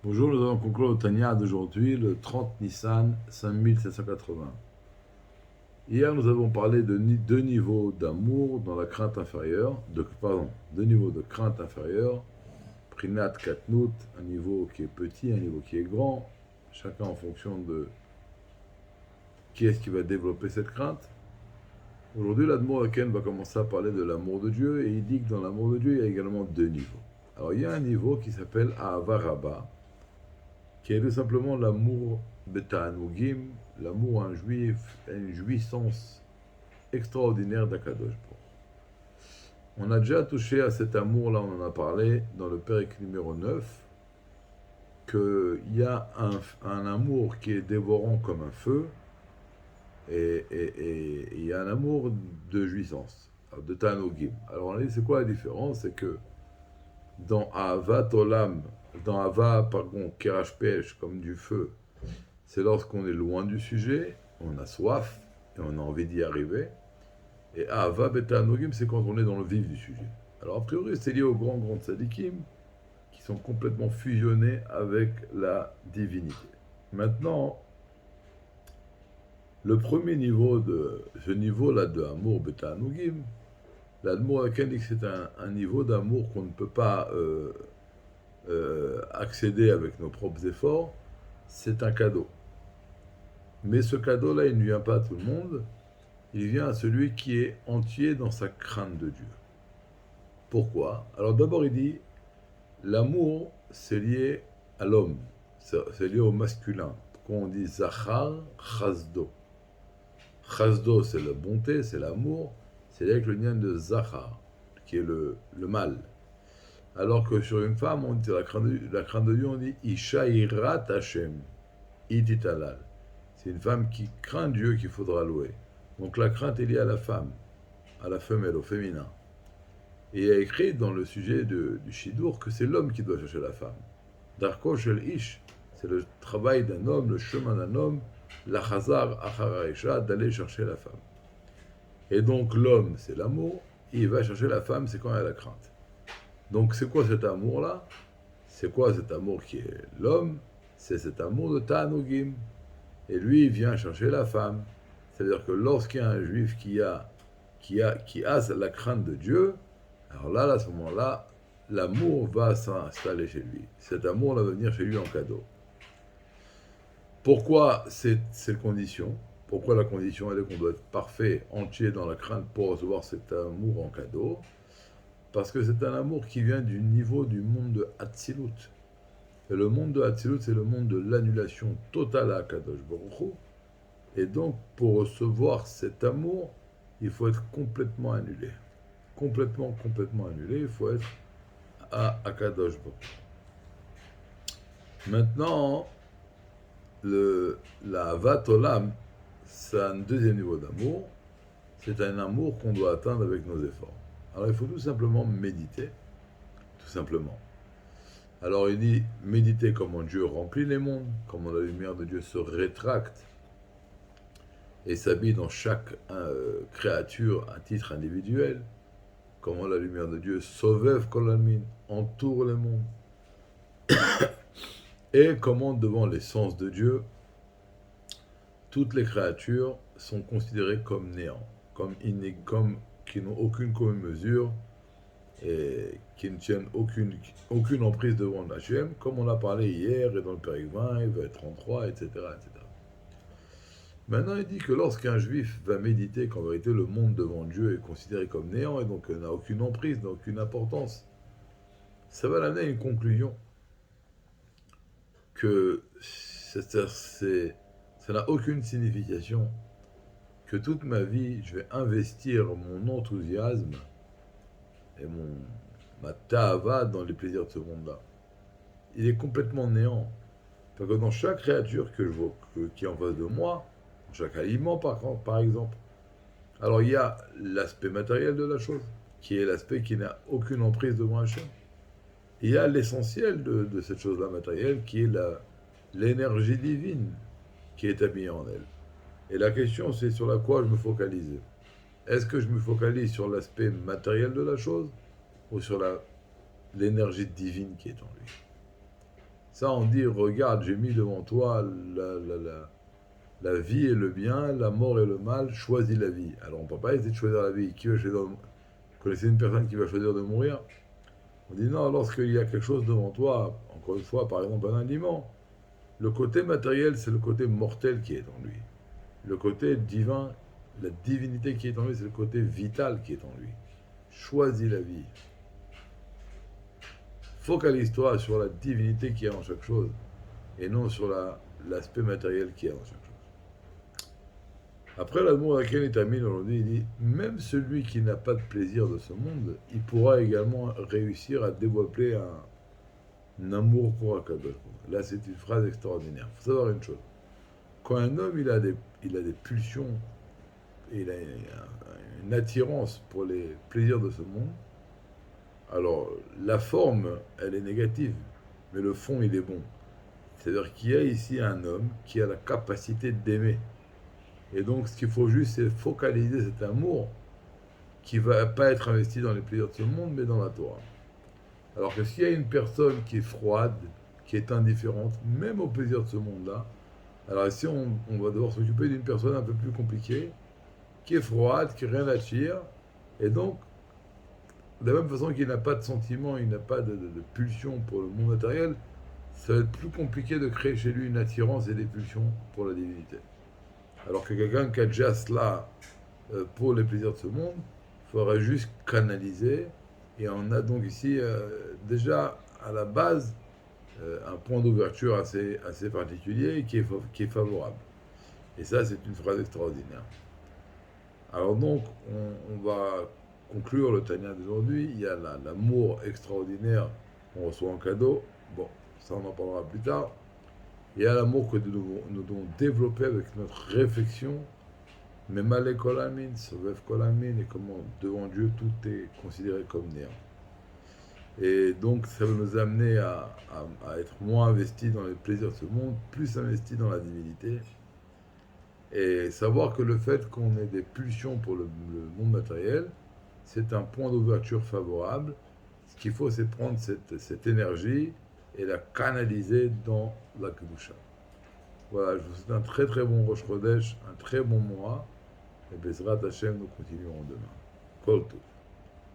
Bonjour, nous allons conclure le Tanya d'aujourd'hui, le 30 Nissan 5780. Hier, nous avons parlé de deux niveaux d'amour dans la crainte inférieure, deux niveaux de crainte inférieure, Prinat Katnut, un niveau qui est petit, un niveau qui est grand, chacun en fonction de qui est-ce qui va développer cette crainte. Aujourd'hui, l'Admour Aken va commencer à parler de l'amour de Dieu, et il dit que dans l'amour de Dieu, il y a également deux niveaux. Alors, il y a un niveau qui s'appelle Ahava Rabba, qui est tout simplement l'amour Betanugim, l'amour à un juif, à une jouissance extraordinaire d'Akadosh Baruch. On a déjà touché à cet amour-là, on en a parlé dans le Pérec numéro 9, qu'il y a un amour qui est dévorant comme un feu, et il y a un amour de jouissance, de Tanugim. Alors on a dit, c'est quoi la différence? C'est que dans Ahavat Olam, dans Ava, pardon, Kerash Pesh, comme du feu, c'est lorsqu'on est loin du sujet, on a soif et on a envie d'y arriver. Et Ahava Betanogim, c'est quand on est dans le vif du sujet. Alors, a priori, c'est lié aux grands tzadikim qui sont complètement fusionnés avec la divinité. Maintenant, le premier niveau de ce niveau-là de Amour Betanogim, l'Admour Aken dit que c'est un niveau d'amour qu'on ne peut pas accéder avec nos propres efforts. C'est un cadeau. Mais ce cadeau-là, il ne vient pas à tout le monde, il vient à celui qui est entier dans sa crainte de Dieu. Pourquoi? Alors d'abord, il dit, l'amour, c'est lié à l'homme, c'est lié au masculin. Quand on dit Zachar, Chazdo. Chazdo, c'est la bonté, c'est l'amour, c'est lié avec le lien de Zachar, qui est le mâle. Alors que sur une femme, on dit la crainte de Dieu, on dit Isha irat Hashem, ititalal. C'est une femme qui craint Dieu qu'il faudra louer. Donc la crainte est liée à la femme, à la femelle, au féminin. Et il y a écrit dans le sujet du Shidour que c'est l'homme qui doit chercher la femme. Darko shel ish, c'est le travail d'un homme, le chemin d'un homme, la chazar acharaisha, d'aller chercher la femme. Et donc l'homme, c'est l'amour, et il va chercher la femme, c'est quand il y a la crainte. Donc c'est quoi cet amour-là? C'est quoi cet amour qui est l'homme? C'est cet amour de Tanugim. Et lui, il vient chercher la femme. C'est-à-dire que lorsqu'il y a un juif qui a la crainte de Dieu, alors là, à ce moment-là, l'amour va s'installer chez lui. Cet amour va venir chez lui en cadeau. Pourquoi cette condition? Pourquoi la condition elle est qu'on doit être parfait, entier dans la crainte pour recevoir cet amour en cadeau? Parce que c'est un amour qui vient du niveau du monde de Hatzilut. Et le monde de Hatzilut, c'est le monde de l'annulation totale à Kadosh Baruch Hu. Et donc, pour recevoir cet amour, il faut être complètement annulé. Complètement annulé, il faut être à Akadosh Baruch. Maintenant, la Havat Olam, c'est un deuxième niveau d'amour. C'est un amour qu'on doit atteindre avec nos efforts. Alors, il faut tout simplement méditer. Tout simplement. Alors, il dit méditer comment Dieu remplit les mondes, comment la lumière de Dieu se rétracte et s'habille dans chaque créature à titre individuel, comment la lumière de Dieu sauve Kolalmin, entoure les mondes, et comment devant l'essence de Dieu, toutes les créatures sont considérées comme néant, comme qui n'ont aucune commune mesure et qui ne tiennent aucune emprise devant Hachem, comme on a parlé hier et dans le Pérec 20, il va être 33, etc., etc. Maintenant, il dit que lorsqu'un juif va méditer qu'en vérité le monde devant Dieu est considéré comme néant et donc n'a aucune emprise, n'a aucune importance, ça va l'amener à une conclusion que ça n'a aucune signification, que toute ma vie, je vais investir mon enthousiasme et ma ta'ava dans les plaisirs de ce monde-là. Il est complètement néant. Parce que dans chaque créature que je vois, qui est en face de moi, chaque aliment par exemple, alors il y a l'aspect matériel de la chose, qui est l'aspect qui n'a aucune emprise devant Hachem. Il y a l'essentiel de cette chose-là matérielle, qui est l'énergie divine qui est habillée en elle. Et la question, c'est sur la quoi je me focalise. Est-ce que je me focalise sur l'aspect matériel de la chose ou sur l'énergie divine qui est en lui? Ça, on dit, regarde, j'ai mis devant toi la vie et le bien, la mort et le mal, choisis la vie. Alors, on ne peut pas essayer de choisir la vie. Qui va choisir? Vous connaissez une personne qui va choisir de mourir? On dit non, lorsqu'il y a quelque chose devant toi, encore une fois, par exemple, un aliment, le côté matériel, c'est le côté mortel qui est en lui. Le côté divin, la divinité qui est en lui, c'est le côté vital qui est en lui. Choisis la vie. Focalise-toi sur la divinité qui est en chaque chose et non sur l'aspect matériel qui est dans chaque chose. Après, l'amour à laquelle il termine aujourd'hui, il dit même celui qui n'a pas de plaisir de ce monde, il pourra également réussir à développer un amour pour Akadosh. Là, c'est une phrase extraordinaire. Il faut savoir une chose. Quand un homme il a des pulsions, et il a une attirance pour les plaisirs de ce monde, alors la forme, elle est négative, mais le fond, il est bon. C'est-à-dire qu'il y a ici un homme qui a la capacité d'aimer. Et donc, ce qu'il faut juste, c'est focaliser cet amour qui ne va pas être investi dans les plaisirs de ce monde, mais dans la Torah. Alors que s'il y a une personne qui est froide, qui est indifférente, même aux plaisirs de ce monde-là, alors ici, on va devoir s'occuper d'une personne un peu plus compliquée, qui est froide, qui rien n'attire, et donc, de la même façon qu'il n'a pas de sentiment, il n'a pas de pulsion pour le monde matériel, ça va être plus compliqué de créer chez lui une attirance et des pulsions pour la divinité. Alors que quelqu'un qui a déjà cela pour les plaisirs de ce monde, il faudra juste canaliser. Et on a donc ici déjà à la base un point d'ouverture assez particulier et qui est favorable. Et ça, c'est une phrase extraordinaire. Alors donc, on va conclure le Tanya d'aujourd'hui. Il y a l'amour extraordinaire qu'on reçoit en cadeau. Bon, ça on en parlera plus tard. Il y a l'amour que nous devons développer avec notre réflexion. Mais Malé Kolamin, Sovev Kolamin, et comment devant Dieu tout est considéré comme néant. Et donc ça va nous amener à être moins investis dans les plaisirs de ce monde, plus investis dans la divinité. Et savoir que le fait qu'on ait des pulsions pour le monde matériel, c'est un point d'ouverture favorable. Ce qu'il faut, c'est prendre cette énergie et la canaliser dans la Kedusha. Voilà, je vous souhaite un très très bon Rosh Chodesh, un très bon mois. Et Bezrat Hashem, nous continuerons demain. Kol Tov.